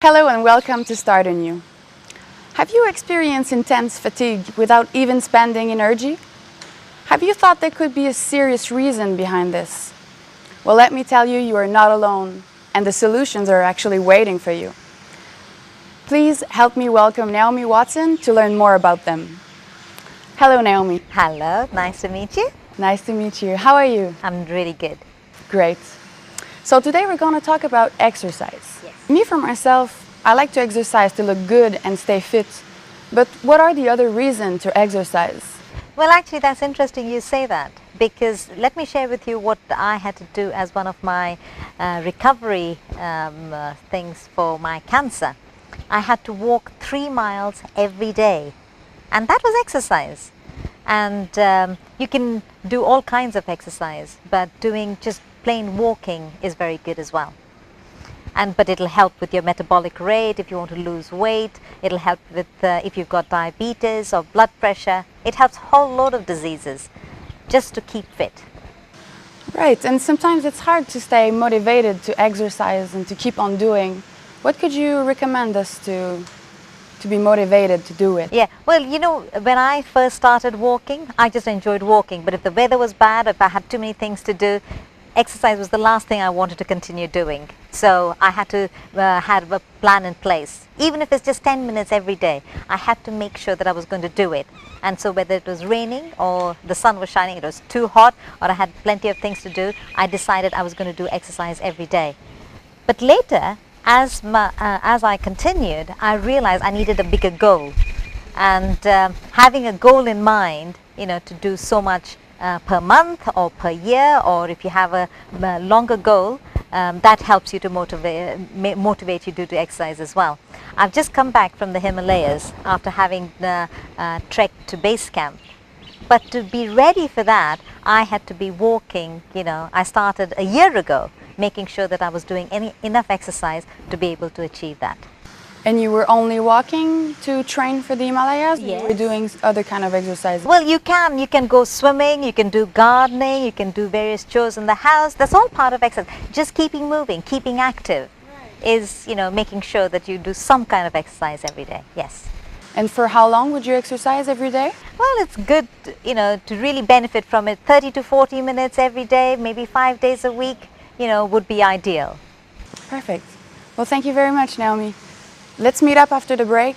Hello and welcome to Start Anew. Have you experienced intense fatigue without even spending energy? Have you thought there could be a serious reason behind this? Well, let me tell you, you are not alone, and the solutions are actually waiting for you. Please help me welcome Naomi Watson to learn more about them. Hello, Naomi. Hello, nice to meet you. Nice to meet you. How are you? I'm really good. Great. So today we're going to talk about exercise. Yes. Me, for myself, I like to exercise to look good and stay fit. But what are the other reasons to exercise? Well, actually, that's interesting you say that, because let me share with you what I had to do as one of my recovery things for my cancer. I had to walk 3 miles every day, and that was exercise. And you can do all kinds of exercise, but doing just plain walking is very good as well. But it'll help with your metabolic rate if you want to lose weight. It'll help with if you've got diabetes or blood pressure. It helps a whole load of diseases just to keep fit. Right, and sometimes it's hard to stay motivated to exercise and to keep on doing. What could you recommend us to be motivated to do it? Yeah, well, you know, when I first started walking, I just enjoyed walking. But if the weather was bad, if I had too many things to do, exercise was the last thing I wanted to continue doing. So I had to have a plan in place. Even if it's just 10 minutes every day, I had to make sure that I was going to do it. And so whether it was raining or the sun was shining, it was too hot, or I had plenty of things to do, I decided I was going to do exercise every day. But later, as I continued, I realized I needed a bigger goal. And having a goal in mind, you know, to do so much per month or per year, or if you have a longer goal, that helps you to motivate you to do exercise as well. I've just come back from the Himalayas after having trekked to base camp. But to be ready for that, I had to be walking, you know, I started a year ago, making sure that I was doing enough exercise to be able to achieve that. And you were only walking to train for the Himalayas? Yes. Or you were doing other kind of exercises? Well, you can go swimming, you can do gardening, you can do various chores in the house. That's all part of exercise. Just keeping moving, keeping active is, you know, making sure that you do some kind of exercise every day. Yes. And for how long would you exercise every day? Well, it's good, you know, to really benefit from it. 30 to 40 minutes every day, maybe 5 days a week, you know, would be ideal. Perfect. Well, thank you very much, Naomi. Let's meet up after the break.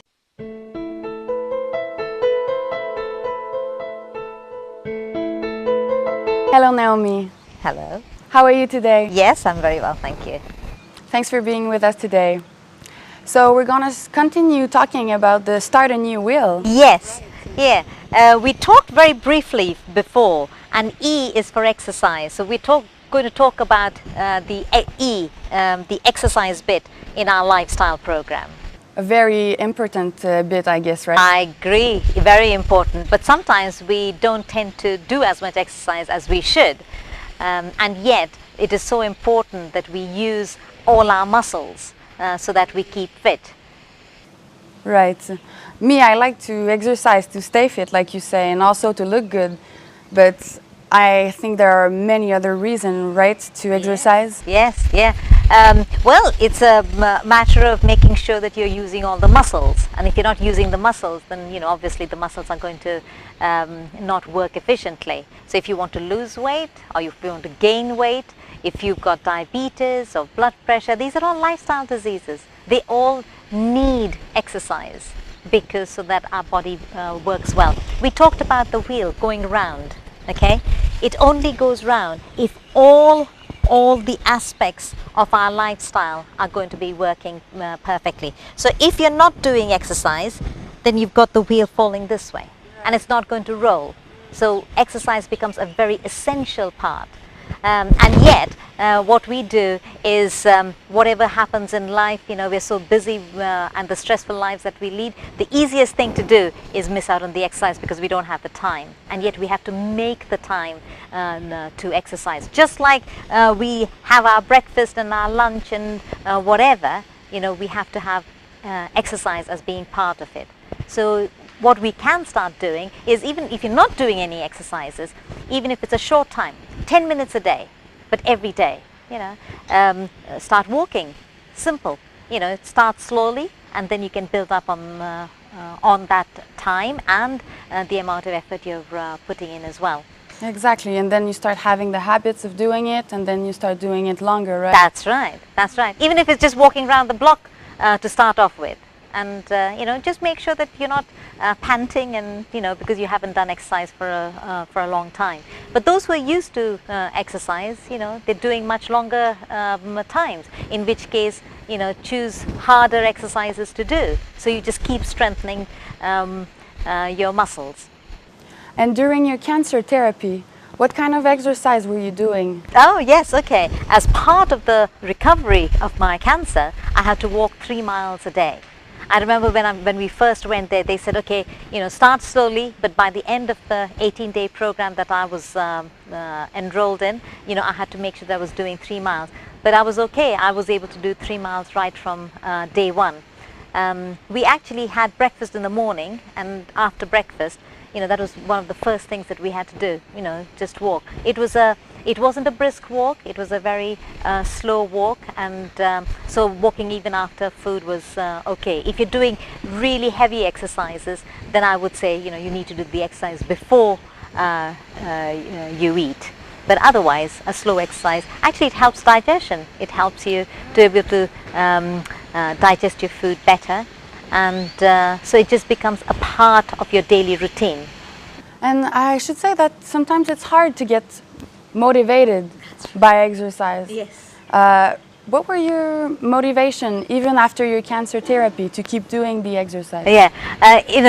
Hello, Naomi. Hello. How are you today? Yes, I'm very well, thank you. Thanks for being with us today. So we're going to continue talking about the Start Anew wheel. Yes, yeah. We talked very briefly before, and E is for exercise. So we're going to talk about the E, the exercise bit in our lifestyle program. A very important bit, I guess, right? I agree, very important. But sometimes we don't tend to do as much exercise as we should. And yet, it is so important that we use all our muscles so that we keep fit. Right. Me, I like to exercise to stay fit, like you say, and also to look good. But I think there are many other reasons, right, to exercise? Yes, yeah. Well, it's a matter of making sure that you're using all the muscles. And if you're not using the muscles, then, you know, obviously the muscles are going to not work efficiently. So if you want to lose weight, or if you want to gain weight, if you've got diabetes or blood pressure, these are all lifestyle diseases. They all need exercise because so that our body works well. We talked about the wheel going round, okay? It only goes round if all the aspects of our lifestyle are going to be working perfectly. So if you're not doing exercise, then you've got the wheel falling this way and it's not going to roll. So exercise becomes a very essential part. And yet, what we do is whatever happens in life, you know, we're so busy and the stressful lives that we lead, the easiest thing to do is miss out on the exercise because we don't have the time. And yet we have to make the time to exercise. Just like we have our breakfast and our lunch and whatever, you know, we have to have exercise as being part of it. So what we can start doing is, even if you're not doing any exercises, even if it's a short time, 10 minutes a day, but every day, you know, start walking. Simple. start slowly, and then you can build up on that time and the amount of effort you're putting in as well. Exactly, and then you start having the habits of doing it, and then you start doing it longer, right? That's right, that's right. Even if it's just walking around the block to start off with. And, just make sure that you're not panting and, because you haven't done exercise for a long time. But those who are used to exercise, they're doing much longer times, in which case, choose harder exercises to do. So you just keep strengthening your muscles. And during your cancer therapy, what kind of exercise were you doing? Oh, yes, okay. As part of the recovery of my cancer, I had to walk 3 miles a day. I remember when we first went there, they said, okay, start slowly, but by the end of the 18-day program that I was enrolled in, I had to make sure that I was doing 3 miles. But I was okay. I was able to do 3 miles right from day one. We actually had breakfast in the morning, and after breakfast, that was one of the first things that we had to do, just walk. It wasn't a brisk walk, it was a very slow walk, and so walking even after food was okay. If you're doing really heavy exercises, then I would say, you need to do the exercise before you eat. But otherwise, a slow exercise, actually it helps digestion. It helps you to be able to digest your food better. And so it just becomes a part of your daily routine. And I should say that sometimes it's hard to get motivated by exercise. Yes. What were your motivation, even after your cancer therapy, to keep doing the exercise? Yeah,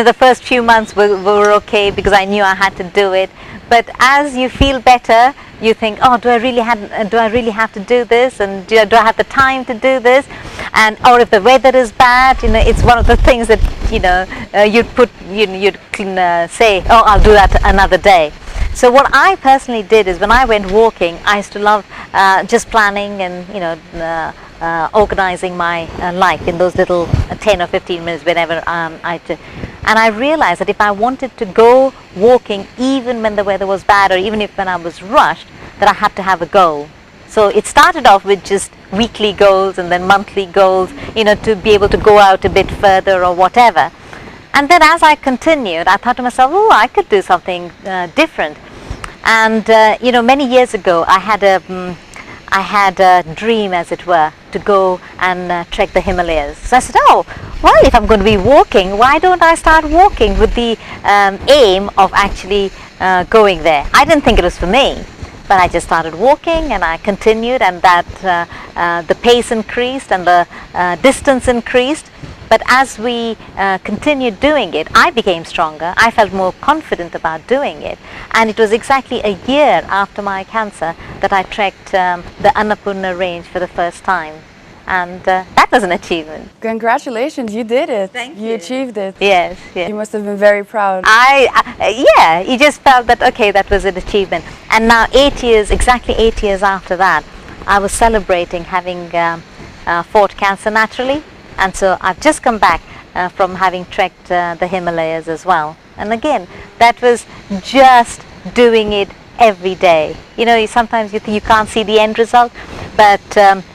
the first few months were okay because I knew I had to do it. But as you feel better, you think, oh, do I really have to do this? And do I have the time to do this? And or if the weather is bad, it's one of the things that you'd say, oh, I'll do that another day. So what I personally did is, when I went walking, I used to love just planning and organizing my life in those little 10 or 15 minutes whenever I did. And I realized that if I wanted to go walking, even when the weather was bad, or even when I was rushed, that I had to have a goal. So it started off with just weekly goals and then monthly goals, to be able to go out a bit further or whatever. And then as I continued, I thought to myself, oh, I could do something different. And, many years ago, I had a dream, as it were, to go and trek the Himalayas. So I said, oh, well, if I'm going to be walking, why don't I start walking with the aim of actually going there? I didn't think it was for me, but I just started walking, and I continued, and that the pace increased and the distance increased. But as we continued doing it, I became stronger. I felt more confident about doing it. And it was exactly a year after my cancer that I trekked the Annapurna range for the first time. And that was an achievement. Congratulations, you did it. Thank You you. achieved it. Yes, yes. You must have been very proud. Yeah, you just felt that, okay, that was an achievement. And now exactly 8 years after that, I was celebrating having fought cancer naturally. And so I've just come back from having trekked the Himalayas as well. And again, that was just doing it every day. Sometimes you think you can't see the end result, but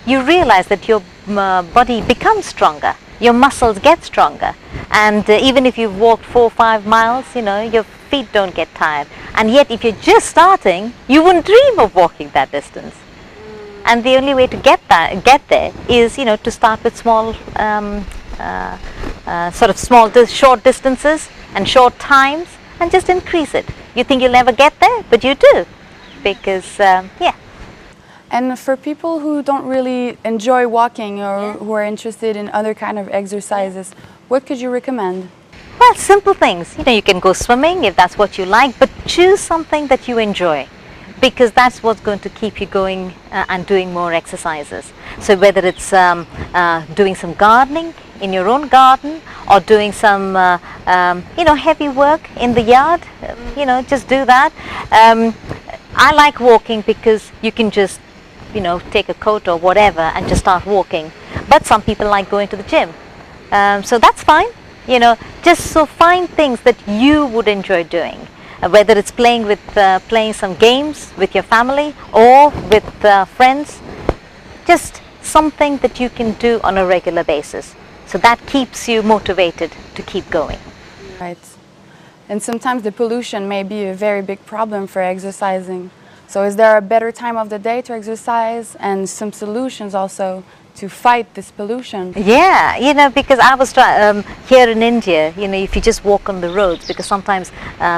you realize that your body becomes stronger, your muscles get stronger. And even if you've walked 4 or 5 miles, your feet don't get tired. And yet, if you're just starting, you wouldn't dream of walking that distance. And the only way to get there is, to start with small, short distances and short times, and just increase it. You think you'll never get there, but you do, because yeah. And for people who don't really enjoy walking, or who are interested in other kind of exercises, what could you recommend? Well, simple things. You can go swimming if that's what you like, but choose something that you enjoy, because that's what's going to keep you going and doing more exercises. So whether it's doing some gardening in your own garden, or doing some heavy work in the yard, just do that. I like walking because you can just take a coat or whatever and just start walking. But some people like going to the gym, so that's fine. Just so find things that you would enjoy doing. Whether it's playing some games with your family or with friends, just something that you can do on a regular basis. So that keeps you motivated to keep going. Right. And sometimes the pollution may be a very big problem for exercising. So is there a better time of the day to exercise and some solutions also to fight this pollution? Yeah, because I was here in India, if you just walk on the roads, because sometimes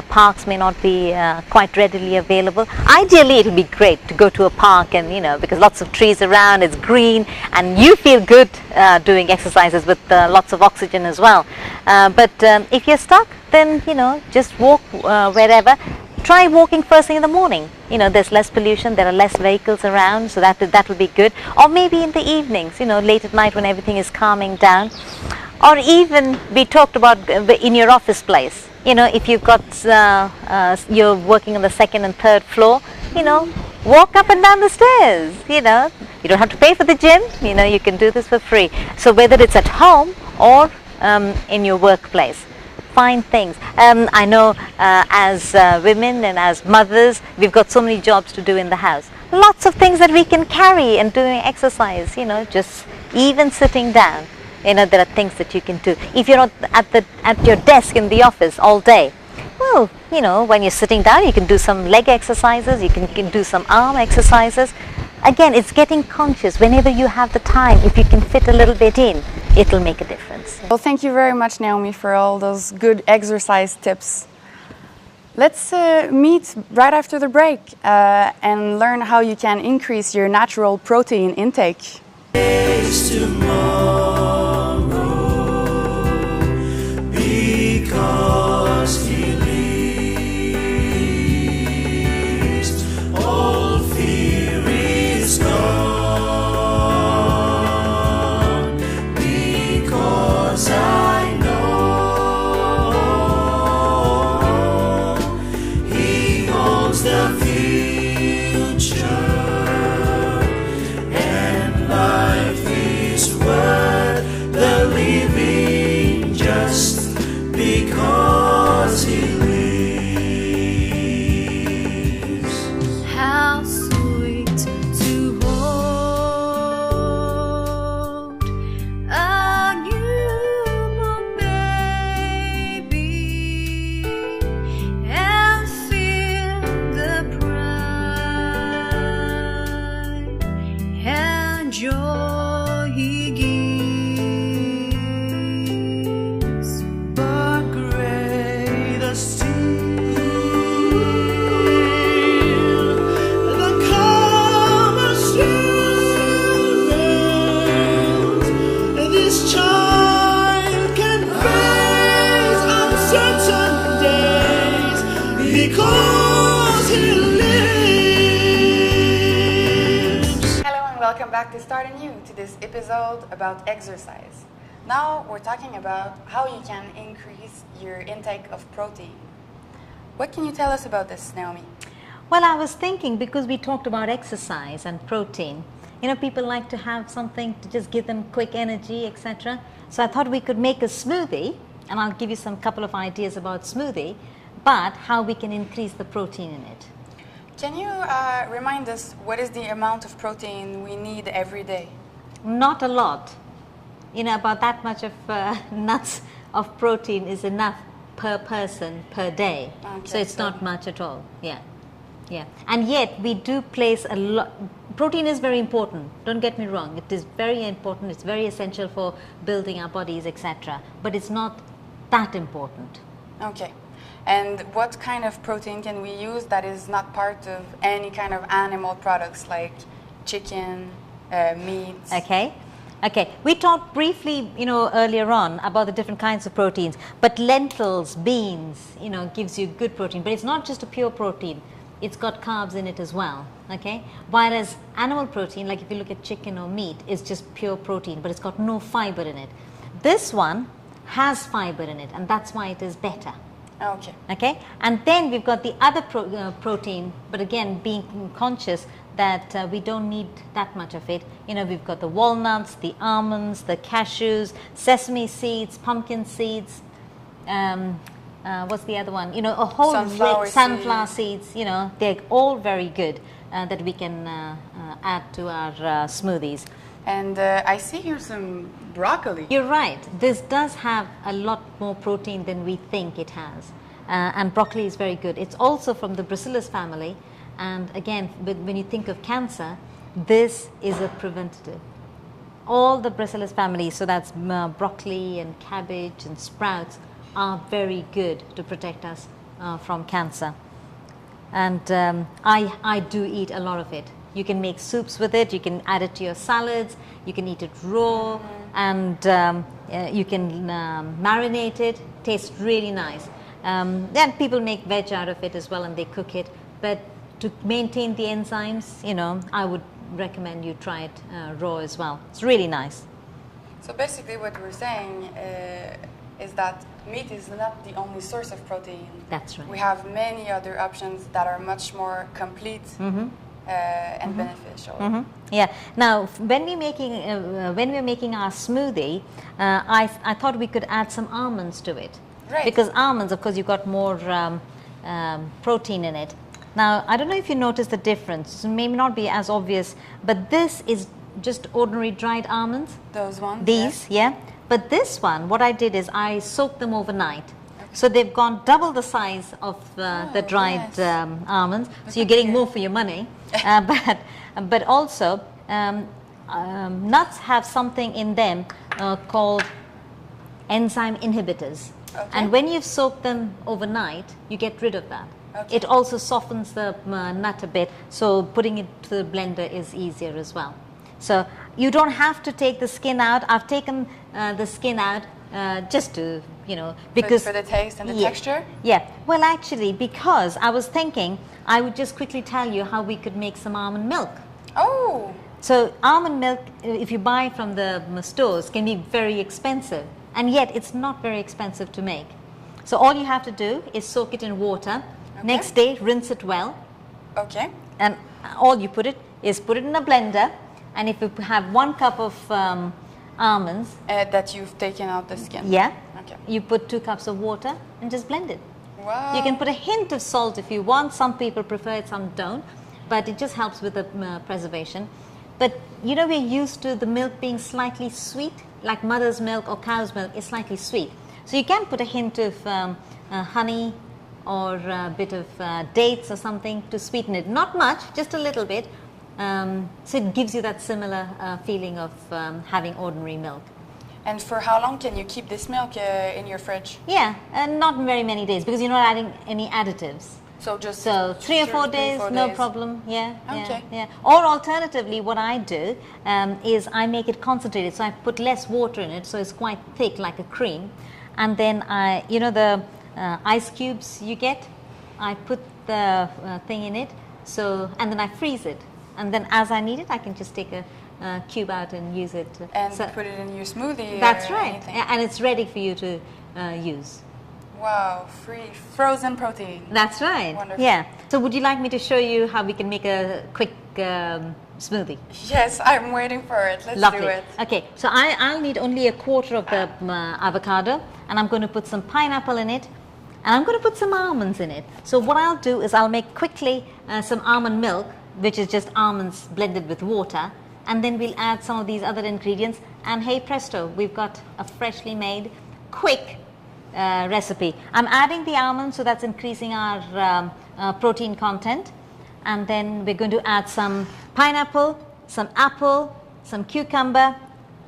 parks may not be quite readily available. Ideally, it would be great to go to a park and, because lots of trees around, it's green, and you feel good doing exercises with lots of oxygen as well. But if you're stuck, then, just walk wherever. Try walking first thing in the morning. There's less pollution, there are less vehicles around, so that will be good. Or maybe in the evenings, late at night when everything is calming down. Or even, we talked about in your office place. If you've got, you're working on the second and third floor, walk up and down the stairs. You don't have to pay for the gym, you can do this for free. So whether it's at home or in your workplace. Find things. I know as women and as mothers, we've got so many jobs to do in the house. Lots of things that we can carry and doing exercise, just even sitting down. There are things that you can do. If you're not at your desk in the office all day, well, when you're sitting down, you can do some leg exercises, you can do some arm exercises. Again, it's getting conscious. Whenever you have the time, if you can fit a little bit in, it'll make a difference. Well, thank you very much, Naomi, for all those good exercise tips. Let's meet right after the break and learn how you can increase your natural protein intake. Because he lives, all fear is gone. Because I know he holds the future, and life is worth the living just because he lives. How sweet to hold a newborn baby and feel the pride and joy he gives. But greater still, the calmer stillness, this child can face uncertain days because he lives. Hello and welcome back to Start Anew, to this episode about exercise. Now we're talking about how you can increase your intake of protein. What can you tell us about this, Naomi? Well, I was thinking, because we talked about exercise and protein, people like to have something to just give them quick energy, etc. So I thought we could make a smoothie, and I'll give you some couple of ideas about smoothie, but how we can increase the protein in it. Can you remind us what is the amount of protein we need every day? Not a lot. About that much of nuts of protein is enough per person per day. Okay, So it's not much at all. Yeah. And yet we do place a lot. Protein is very important. Don't get me wrong. It is very important. It's very essential for building our bodies, etc. But it's not that important. Okay. And what kind of protein can we use that is not part of any kind of animal products like chicken, meat? Okay, we talked briefly, earlier on about the different kinds of proteins, but lentils, beans, gives you good protein, but it's not just a pure protein. It's got carbs in it as well, okay? Whereas animal protein, like if you look at chicken or meat, is just pure protein, but it's got no fiber in it. This one has fiber in it, and that's why it is better. Okay. Okay, and then we've got the other protein, but again, being conscious that we don't need that much of it. We've got the walnuts, the almonds, the cashews, sesame seeds, pumpkin seeds. What's the other one? A whole sunflower seeds. They're all very good that we can add to our smoothies. And I see here some broccoli. You're right. This does have a lot more protein than we think it has. And broccoli is very good. It's also from the Bacillus family. And again, when you think of cancer, this is a preventative. All the Bacillus family, so that's broccoli and cabbage and sprouts, are very good to protect us from cancer. And I do eat a lot of it. You can make soups with it, you can add it to your salads, you can eat it raw, and you can marinate it. Tastes really nice. Then people make veg out of it as well, and they cook it. But to maintain the enzymes, you know, I would recommend you try it raw as well. It's really nice. So basically what we're saying is that meat is not the only source of protein. That's right. We have many other options that are much more complete and beneficial. Yeah. Now, when we're making our smoothie, I thought we could add some almonds to it. Right. Because almonds, of course, you've got more protein in it. Now, I don't know if you noticed the difference. It may not be as obvious, but this is just ordinary dried almonds. Those ones? These, yeah. But this one, what I did is I soaked them overnight. So they've gone double the size of the dried yes. almonds. So you're getting more for your money. But also, nuts have something in them called enzyme inhibitors. Okay. And when you've soaked them overnight, you get rid of that. Okay. It also softens the nut a bit, so putting it to the blender is easier as well. So you don't have to take the skin out. I've taken the skin out just to, you know, because for the taste and the yeah, texture? Yeah. Well, actually, because I was thinking I would just quickly tell you how we could make some almond milk. Oh! So almond milk, if you buy from the stores, can be very expensive, and yet it's not very expensive to make. So all you have to do is soak it in water. Okay. Next day, rinse it well, Okay. and all you put it in a blender. And if you have 1 cup of almonds, That you've taken out the skin? yeah, Okay. you put 2 cups of water and just blend it. Wow. You can put a hint of salt if you want. Some people prefer it, some don't, but it just helps with the preservation. But you know, we're used to the milk being slightly sweet, like mother's milk or cow's milk is slightly sweet. So you can put a hint of honey or a bit of dates or something to sweeten it. Not much, just a little bit. So it gives you that similar feeling of having ordinary milk. And for how long can you keep this milk in your fridge? Yeah, and not very many days because you're not adding any additives. So just So 3 or 4 days, no days. problem. Yeah, Okay. yeah. Or alternatively, what I do is I make it concentrated. So I put less water in it, so it's quite thick, like a cream. And then I, you know, the ice cubes you get, I put the thing in it. So and then I freeze it. And then as I need it, I can just take a cube out and use it. And So put it in your smoothie. that's or right. anything. And it's ready for you to use. Wow, free frozen protein. That's right. Wonderful. Yeah. So would you like me to show you how we can make a quick smoothie? Yes, I'm waiting for it. Let's Lovely. do it. Okay, so I'll need only a quarter of the avocado, and I'm going to put some pineapple in it, and I'm going to put some almonds in it. So what I'll do is I'll make quickly some almond milk, which is just almonds blended with water, and then we'll add some of these other ingredients, and hey presto, we've got a freshly made, quick recipe. I'm adding the almonds, so that's increasing our protein content. And then we're going to add some pineapple, some apple, some cucumber,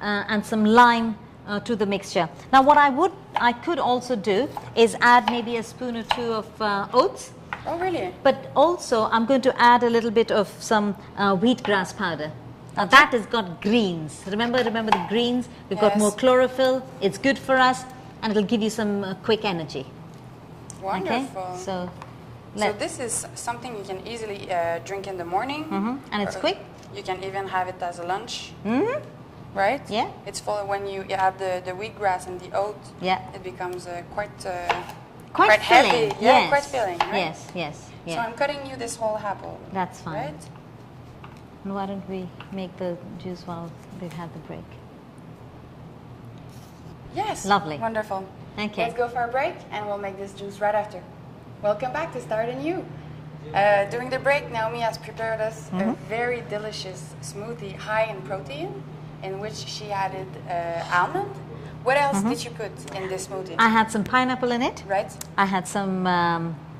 and some lime to the mixture. Now what I could also do is add maybe a spoon or 2 of oats. Oh, really? But also I'm going to add a little bit of some wheatgrass powder. Now that has got greens. Remember the greens? We've got Yes. more chlorophyll. It's good for us, and it'll give you some quick energy. Wonderful. Okay? So Let- this is something you can easily drink in the morning. And it's or quick. You can even have it as a lunch. Right? Yeah. It's full when you add the wheatgrass and the oat. Yeah. It becomes quite Quite filling. heavy. Yeah, Yes. quite filling. Right? Yes, yes, So yeah. I'm cutting you this whole apple. That's fine. Right? And why don't we make the juice while we've had the break? Yes. Lovely. Wonderful. Okay. Let's go for a break and we'll make this juice right after. Welcome back to Start Anew. During the break, Naomi has prepared us a very delicious smoothie high in protein. in which she added almond. What else did you put in this smoothie? I had some pineapple in it. Right? I had some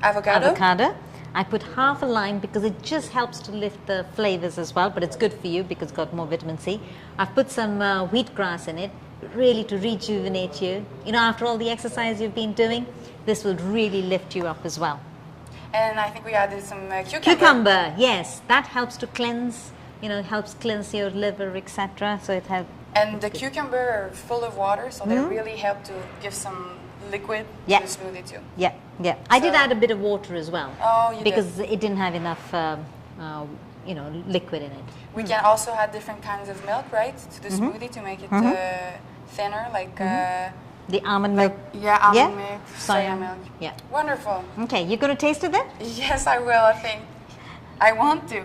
Avocado? I put half a lime because it just helps to lift the flavors as well, but it's good for you because it's got more vitamin C. I've put some wheatgrass in it, really to rejuvenate you. You know, after all the exercise you've been doing, this will really lift you up as well. And I think we added some cucumber. Cucumber, yes, that helps to cleanse, you know, helps cleanse your liver, etc. So it has. And the cucumber are full of water, so they really help to give some liquid Yeah. to the smoothie too. Yeah, yeah. I did So- add a bit of water as well. Oh, you did. because it didn't have enough, you know, liquid in it. We can also add different kinds of milk, right, to the smoothie to make it thinner, like The almond milk. almond milk, soya milk. Yeah. Wonderful. Okay, you're going to taste it then? Yes, I will. I think I want to.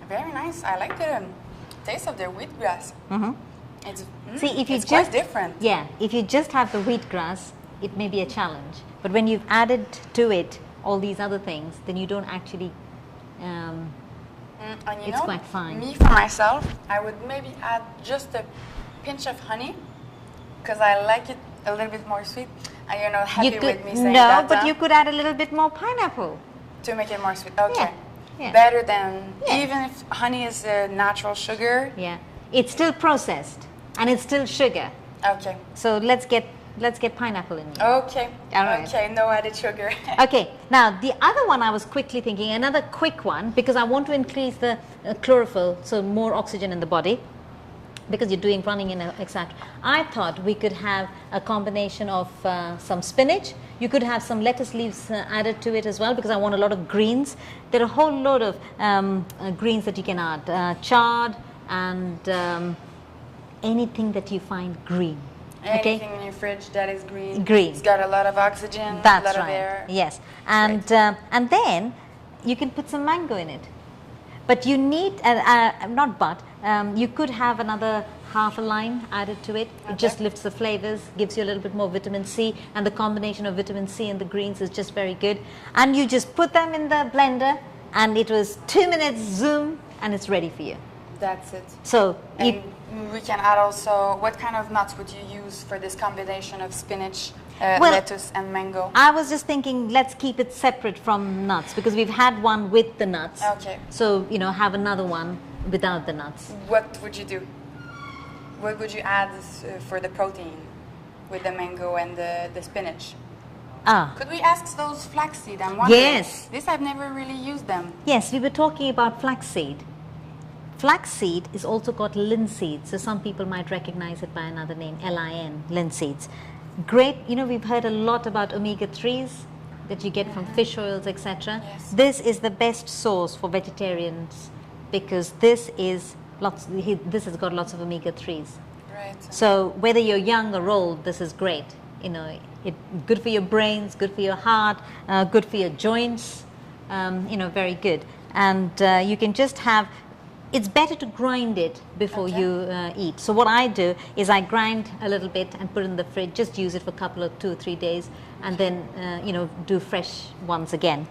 Very nice. I like the taste of the wheatgrass. It's See, if you it's just quite different. Yeah, if you just have the wheatgrass, it may be a challenge. But when you've added to it all these other things, then you don't actually. And you It's know, quite fine. me for myself, I would maybe add just a pinch of honey because I like it a little bit more sweet. And you're not happy You with could me saying no, that, but huh? you could add a little bit more pineapple. To make it more sweet. Okay. Yeah. Better than Yeah. even if honey is a natural sugar. Yeah, it's still processed and it's still sugar. Okay. So let's get pineapple in it. Okay. All right. Okay. No added sugar. Okay, now the other one I was quickly thinking, another quick one, because I want to increase the chlorophyll, so more oxygen in the body, because you're doing running in etc. I thought we could have a combination of some spinach. You could have some lettuce leaves added to it as well, because I want a lot of greens. There are a whole load of greens that you can add, chard and anything that you find green. Anything in your fridge that is green. Green. It's got a lot of oxygen. That's a lot right. of air. Yes, and then you can put some mango in it. But you need you could have another half a lime added to it. It just lifts the flavors, gives you a little bit more vitamin C, and the combination of vitamin C and the greens is just very good. And you just put them in the blender, and it was 2 minutes, zoom, and it's ready for you. That's it. So And we can add also, what kind of nuts would you use for this combination of spinach, Well, lettuce and mango? I was just thinking, let's keep it separate from nuts, because we've had one with the nuts. Okay. So, you know, have another one without the nuts. What would you do? What would you add for the protein with the mango and the spinach? Ah, Could we ask those flaxseed? I'm wondering. Yes. This I've never really used them. yes, we were talking about flaxseed. Flaxseed is also called linseed, so some people might recognize it by another name, L-I-N, linseeds. Great, you know, we've heard a lot about omega-3s that you get from fish oils, etc. Yes. This is the best source for vegetarians because this has got lots of omega-3s. Right. So whether you're young or old, this is great. You know, good for your brains, good for your heart, good for your joints. You know, very good. And you can just have. It's better to grind it before Okay. you eat. So what I do is I grind a little bit and put it in the fridge. Just use it for a couple of 2 or 3 days, and then you know, do fresh ones again.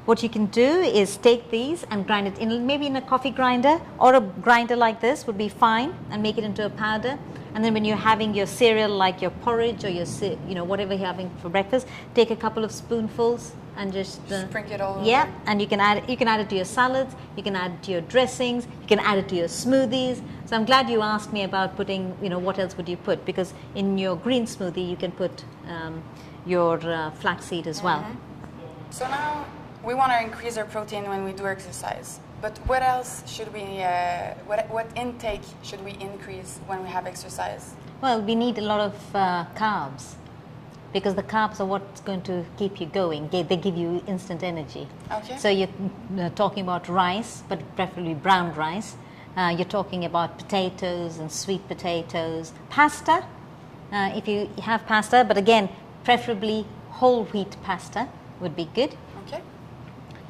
What you can do is take these and grind it in, maybe in a coffee grinder or a grinder like this would be fine, and make it into a powder. And then when you're having your cereal, like your porridge or your, you know, whatever you're having for breakfast, take a couple of spoonfuls and just Sprinkle it all over. yeah, and you can add it to your salads, you can add it to your dressings, you can add it to your smoothies. So I'm glad you asked me about putting, you know, what else would you put, because in your green smoothie you can put your flaxseed as well. So now we want to increase our protein when we do exercise. But what else should we, what intake should we increase when we have exercise? Well, we need a lot of carbs, because the carbs are what's going to keep you going. They give you instant energy. Okay. So you're talking about rice, but preferably brown rice. You're talking about potatoes and sweet potatoes. Pasta, if you have pasta, but again, preferably whole wheat pasta would be good. Okay.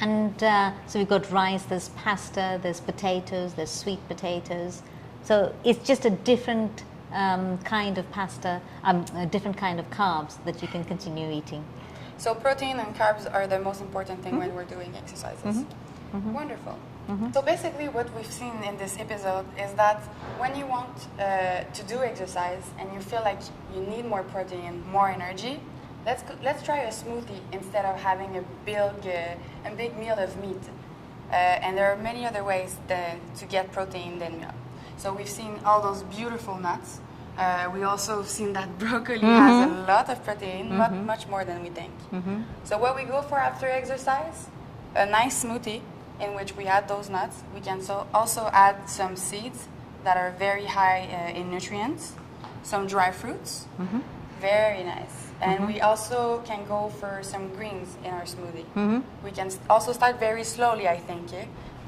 And so we've got rice, there's pasta, there's potatoes, there's sweet potatoes. So it's just a different kind of pasta, a different kind of carbs that you can continue eating. So protein and carbs are the most important thing when we're doing exercises. Wonderful. So basically what we've seen in this episode is that when you want to do exercise and you feel like you need more protein, more energy, let's try a smoothie instead of having a big meal of meat. And there are many other ways to get protein than milk. So we've seen all those beautiful nuts. We also seen that broccoli has a lot of protein, much more than we think. So what we go for after exercise, a nice smoothie in which we add those nuts. We can also add some seeds that are very high in nutrients, some dry fruits, very nice. And we also can go for some greens in our smoothie. We can also start very slowly, I think,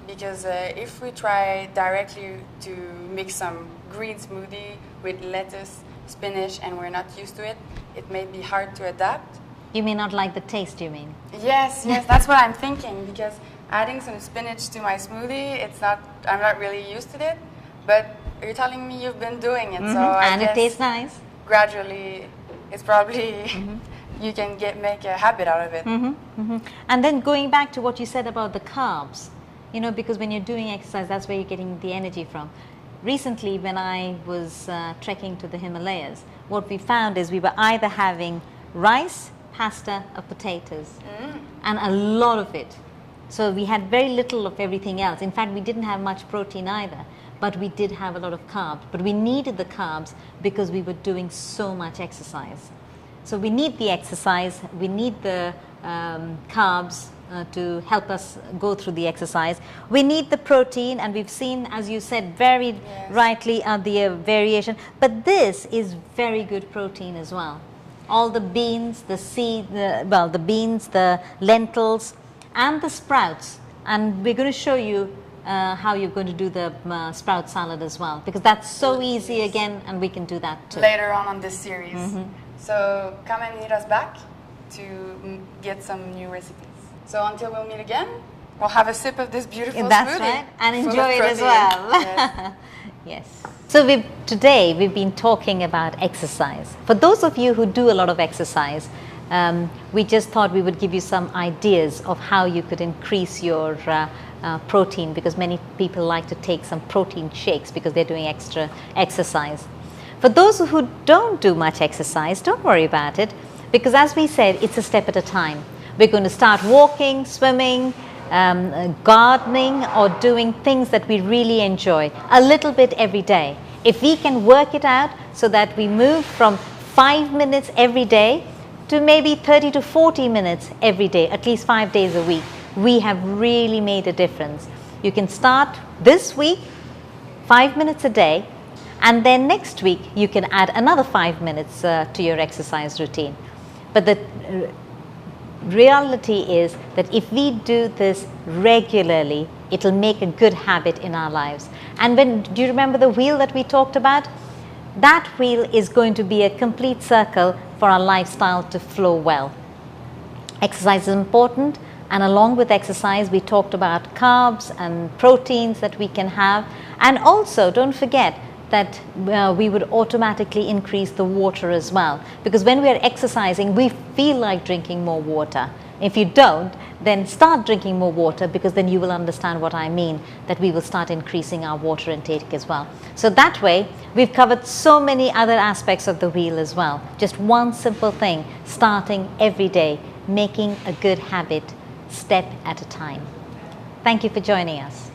because if we try directly to mix some green smoothie with lettuce, spinach, and we're not used to it, it may be hard to adapt. You may not like the taste, you mean? Yes, that's what I'm thinking, because adding some spinach to my smoothie, I'm not really used to it, but you're telling me you've been doing it, so and I it guess tastes nice. gradually it's probably you can make a habit out of it. And then going back to what you said about the carbs, because when you're doing exercise, that's where you're getting the energy from. Recently, when I was trekking to the Himalayas, what we found is we were either having rice, pasta, or potatoes, and a lot of it. So we had very little of everything else. In fact, we didn't have much protein either, but we did have a lot of carbs. But we needed the carbs because we were doing so much exercise. So we need the exercise, we need the carbs to help us go through the exercise. We need the protein, and we've seen, as you said, very rightly, the variation. But this is very good protein as well. All the beans, the beans, the lentils, and the sprouts. And we're going to show you how you're going to do the sprout salad as well, because that's so easy again, and we can do that too. Later on this series. So come and meet us back to get some new recipes. So until we'll meet again, we'll have a sip of this beautiful smoothie. That's right, and full enjoy of it as protein. well. Yes. Yes. So today we've been talking about exercise. For those of you who do a lot of exercise, we just thought we would give you some ideas of how you could increase your protein, because many people like to take some protein shakes because they're doing extra exercise. For those who don't do much exercise, don't worry about it, because as we said, it's a step at a time. We're going to start walking, swimming, gardening, or doing things that we really enjoy a little bit every day. If we can work it out so that we move from 5 minutes every day to maybe 30 to 40 minutes every day, at least 5 days a week, we have really made a difference. You can start this week, 5 minutes a day, and then next week you can add another 5 minutes to your exercise routine. But the reality is that if we do this regularly, it'll make a good habit in our lives. And do you remember the wheel that we talked about? That wheel is going to be a complete circle for our lifestyle to flow well. Exercise is important, and along with exercise, we talked about carbs and proteins that we can have. And also, don't forget that we would automatically increase the water as well, because when we are exercising, we feel like drinking more water. If you don't, then start drinking more water, because then you will understand what I mean, that we will start increasing our water intake as well. So that way, we've covered so many other aspects of the wheel as well. Just one simple thing, starting every day, making a good habit, step at a time. Thank you for joining us.